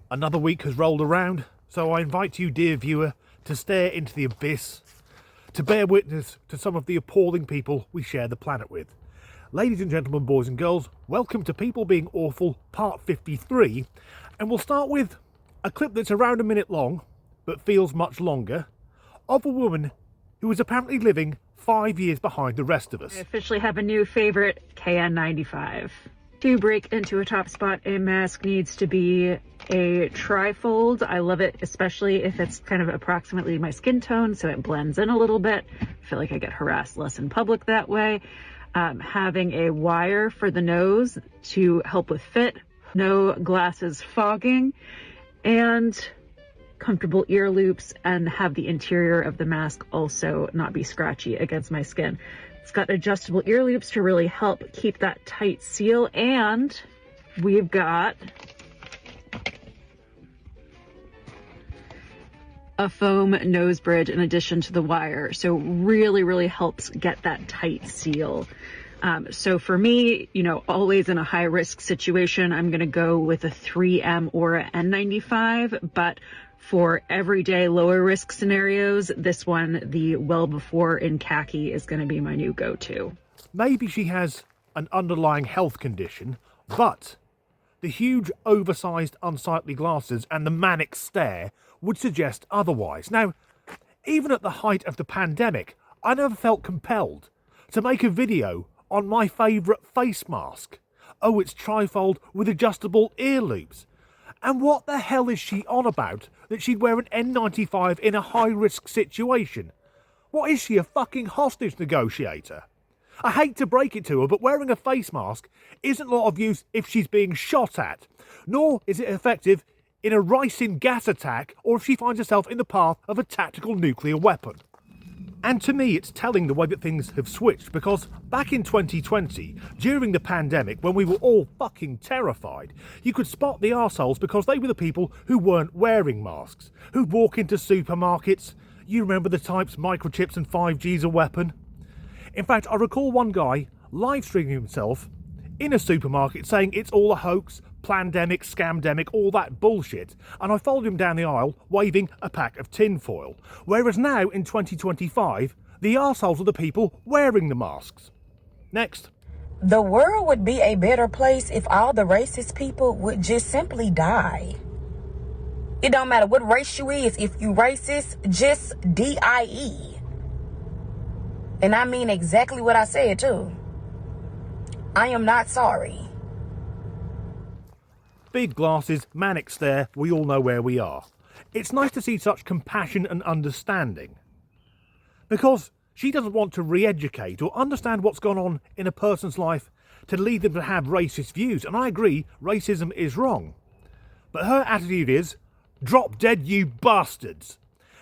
Another week has rolled around, so I invite you, dear viewer, to stare into the abyss, to bear witness to some of the appalling people we share the planet with. Ladies and gentlemen, boys and girls, welcome to People Being Awful, part 53, and we'll start with a clip that's around a minute long, but feels much longer, of a woman who is apparently living 5 years behind the rest of us. I officially have a new favorite, KN95. To break into a top spot, a mask needs to be a trifold. I love it, especially if it's kind of approximately my skin tone, so it blends in a little bit. I feel like I get harassed less in public that way. Having a wire for the nose to help with fit, no glasses fogging, and comfortable ear loops, and have the interior of the mask also not be scratchy against my skin. It's got adjustable ear loops to really help keep that tight seal, and we've got a foam nose bridge in addition to the wire, so really helps get that tight seal. So for me, always in a high risk situation, I'm going to go with a 3M or a N95, but for everyday lower risk scenarios, this one, the Well Before in khaki, is going to be my new go-to. Maybe she has an underlying health condition, but the huge oversized unsightly glasses and the manic stare would suggest otherwise. Now, even at the height of the pandemic, I never felt compelled to make a video on my favourite face mask. Oh, it's trifold with adjustable ear loops. And what the hell is she on about that she'd wear an N95 in a high-risk situation? What is she, a fucking hostage negotiator? I hate to break it to her, but wearing a face mask isn't a lot of use if she's being shot at, nor is it effective in a ricin gas attack or if she finds herself in the path of a tactical nuclear weapon. And to me, it's telling the way that things have switched, because back in 2020, during the pandemic, when we were all fucking terrified, you could spot the arseholes because they were the people who weren't wearing masks, who'd walk into supermarkets. You remember the types, microchips and 5G's a weapon. In fact, I recall one guy live streaming himself in a supermarket saying it's all a hoax, plandemic, scamdemic, all that bullshit, and I followed him down the aisle waving a pack of tinfoil. Whereas now, in 2025, the arseholes are the people wearing the masks. Next. The world would be a better place if all the racist people would just simply die. It don't matter what race you is, if you racist, just DIE. And I mean exactly what I said too. I am not sorry. Big glasses, manic stare, we all know where we are. It's nice to see such compassion and understanding. Because she doesn't want to re-educate or understand what's gone on in a person's life to lead them to have racist views. And I agree, racism is wrong. But her attitude is, drop dead you bastards.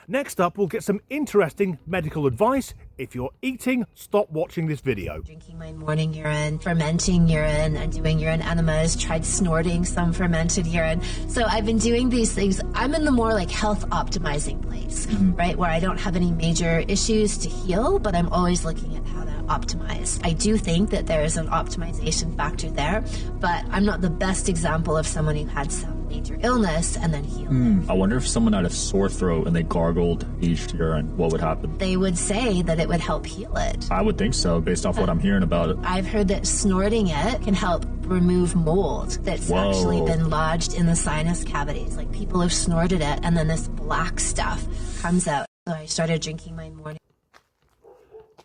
Next up, we'll get some interesting medical advice. If you're eating, stop watching this video. Drinking my morning urine, fermenting urine, and doing urine enemas, tried snorting some fermented urine. So I've been doing these things. I'm in the more like health optimizing place, right? Where I don't have any major issues to heal, but I'm always looking at how to optimize. I do think that there is an optimization factor there, but I'm not the best example of someone who had some major illness and then healed. I wonder if someone had a sore throat and they gargled aged urine, what would happen? They would say that it would help heal it. I would think so, based off what I'm hearing about it. I've heard that snorting it can help remove mold that's actually been lodged in the sinus cavities. Like people have snorted it and then this black stuff comes out. So I started drinking my morning.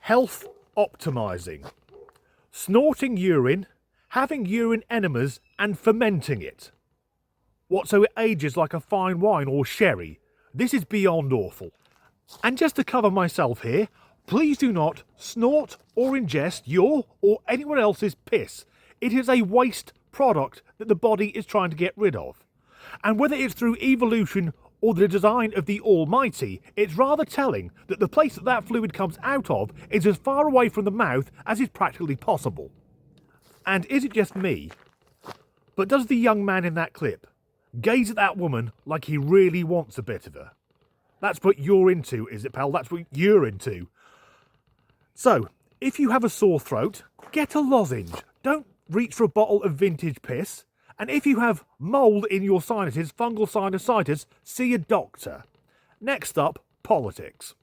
Health optimizing. Snorting urine, having urine enemas and fermenting it. What, so it ages like a fine wine or sherry? This is beyond awful. And just to cover myself here, please do not snort or ingest your or anyone else's piss. It is a waste product that the body is trying to get rid of. And whether it's through evolution or the design of the Almighty, it's rather telling that the place that that fluid comes out of is as far away from the mouth as is practically possible. And is it just me? But does the young man in that clip gaze at that woman like he really wants a bit of her? That's what you're into, is it, pal? That's what you're into. So, if you have a sore throat, get a lozenge. Don't reach for a bottle of vintage piss. And if you have mould in your sinuses, fungal sinusitis, see a doctor. Next up, politics.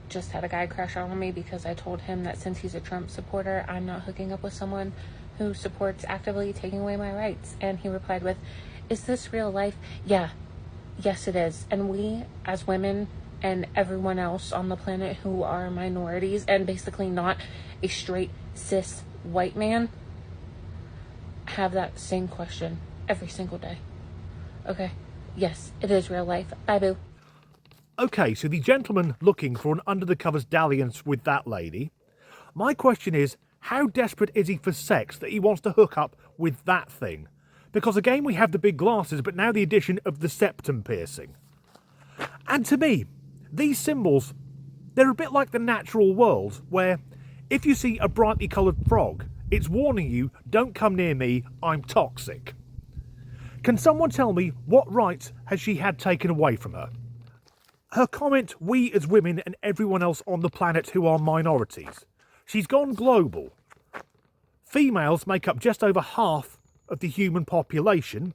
Just had a guy crash out on me because I told him that since he's a Trump supporter, I'm not hooking up with someone who supports actively taking away my rights. And he replied with, "Is this real life?" Yeah, yes it is. And we, as women and everyone else on the planet who are minorities and basically not a straight cis white man, have that same question every single day. Okay, yes, it is real life. Bye, boo. Okay, so the gentleman looking for an under-the-covers dalliance with that lady. My question is, how desperate is he for sex that he wants to hook up with that thing? Because again, we have the big glasses, but now the addition of the septum piercing. And to me, these symbols, they're a bit like the natural world, where if you see a brightly coloured frog, it's warning you, don't come near me, I'm toxic. Can someone tell me what rights has she had taken away from her? Her comment, we as women and everyone else on the planet who are minorities. She's gone global. Females make up just over half of the human population,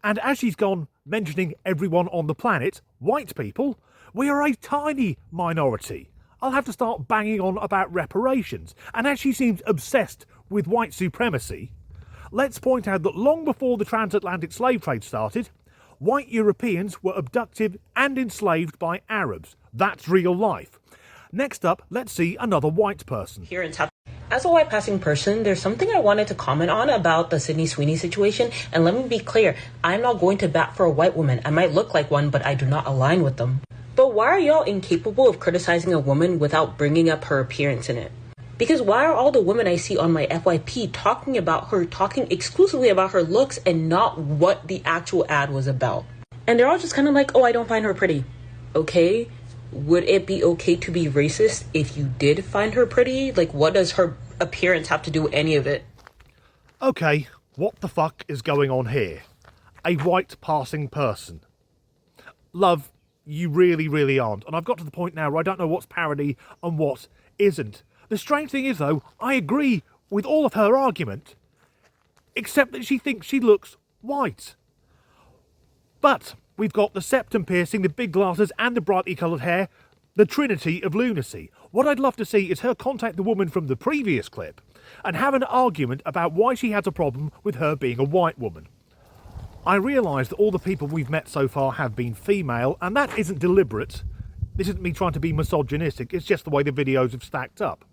and as she's gone mentioning everyone on the planet, white people, we are a tiny minority. I'll have to start banging on about reparations. And as she seems obsessed with white supremacy, let's point out that long before the transatlantic slave trade started, white Europeans were abducted and enslaved by Arabs. That's real life. Next up, let's see another white person. Here in South. As a white passing person, there's something I wanted to comment on about the Sydney Sweeney situation. And let me be clear, I'm not going to bat for a white woman. I might look like one, but I do not align with them. But why are y'all incapable of criticizing a woman without bringing up her appearance in it? Because why are all the women I see on my FYP talking exclusively about her looks and not what the actual ad was about? And they're all just kind of like, oh, I don't find her pretty. Okay, would it be okay to be racist if you did find her pretty? Like, what does her appearance have to do with any of it? Okay, what the fuck is going on here? A white passing person. Love, you really, really aren't. And I've got to the point now where I don't know what's parody and what isn't. The strange thing is, though, I agree with all of her argument, except that she thinks she looks white. But we've got the septum piercing, the big glasses, and the brightly coloured hair, the trinity of lunacy. What I'd love to see is her contact the woman from the previous clip and have an argument about why she has a problem with her being a white woman. I realise that all the people we've met so far have been female, and that isn't deliberate. This isn't me trying to be misogynistic, it's just the way the videos have stacked up.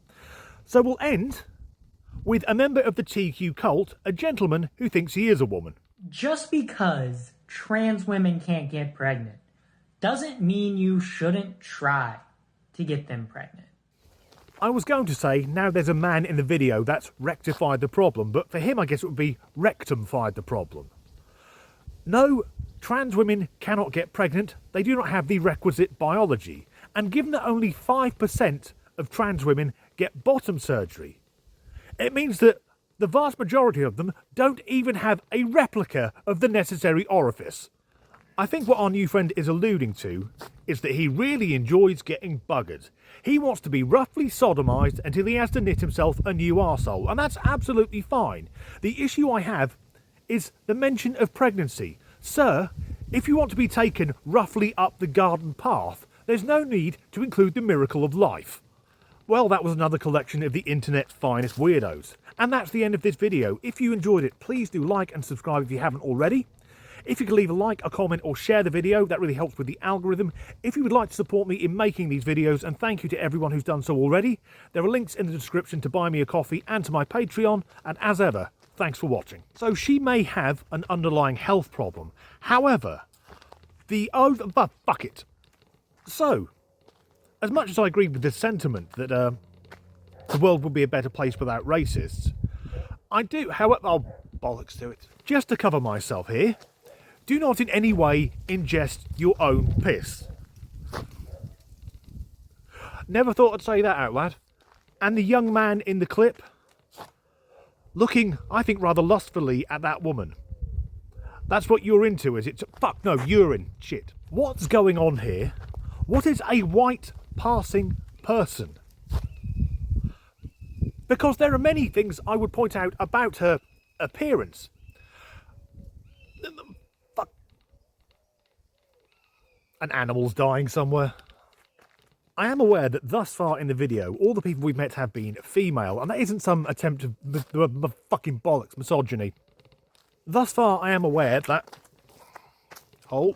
So we'll end with a member of the TQ cult, a gentleman who thinks he is a woman. Just because trans women can't get pregnant doesn't mean you shouldn't try to get them pregnant. I was going to say, now there's a man in the video that's rectified the problem, but for him I guess it would be rectumfied the problem. No, trans women cannot get pregnant. They do not have the requisite biology. And given that only 5% of trans women get bottom surgery, it means that the vast majority of them don't even have a replica of the necessary orifice. I think what our new friend is alluding to is that he really enjoys getting buggered. He wants to be roughly sodomised until he has to knit himself a new arsehole, and that's absolutely fine. The issue I have is the mention of pregnancy. Sir, if you want to be taken roughly up the garden path, there's no need to include the miracle of life. Well, that was another collection of the internet's finest weirdos. And that's the end of this video. If you enjoyed it, please do like and subscribe if you haven't already. If you could leave a like, a comment, or share the video, that really helps with the algorithm. If you would like to support me in making these videos, and thank you to everyone who's done so already, there are links in the description to buy me a coffee and to my Patreon, and as ever, thanks for watching. So she may have an underlying health problem. However, fuck it. So, as much as I agree with the sentiment that the world would be a better place without racists, I do, however, bollocks to it. Just to cover myself here, do not in any way ingest your own piss. Never thought I'd say that out loud. And the young man in the clip, looking, I think, rather lustfully at that woman. That's what you're into, is it? Fuck no, urine. Shit. What's going on here? What is a white passing person? Because there are many things I would point out about her appearance. An animal's dying somewhere. I am aware that thus far in the video, all the people we've met have been female, and that isn't some attempt of fucking bollocks misogyny. Thus far, I am aware that... Hold.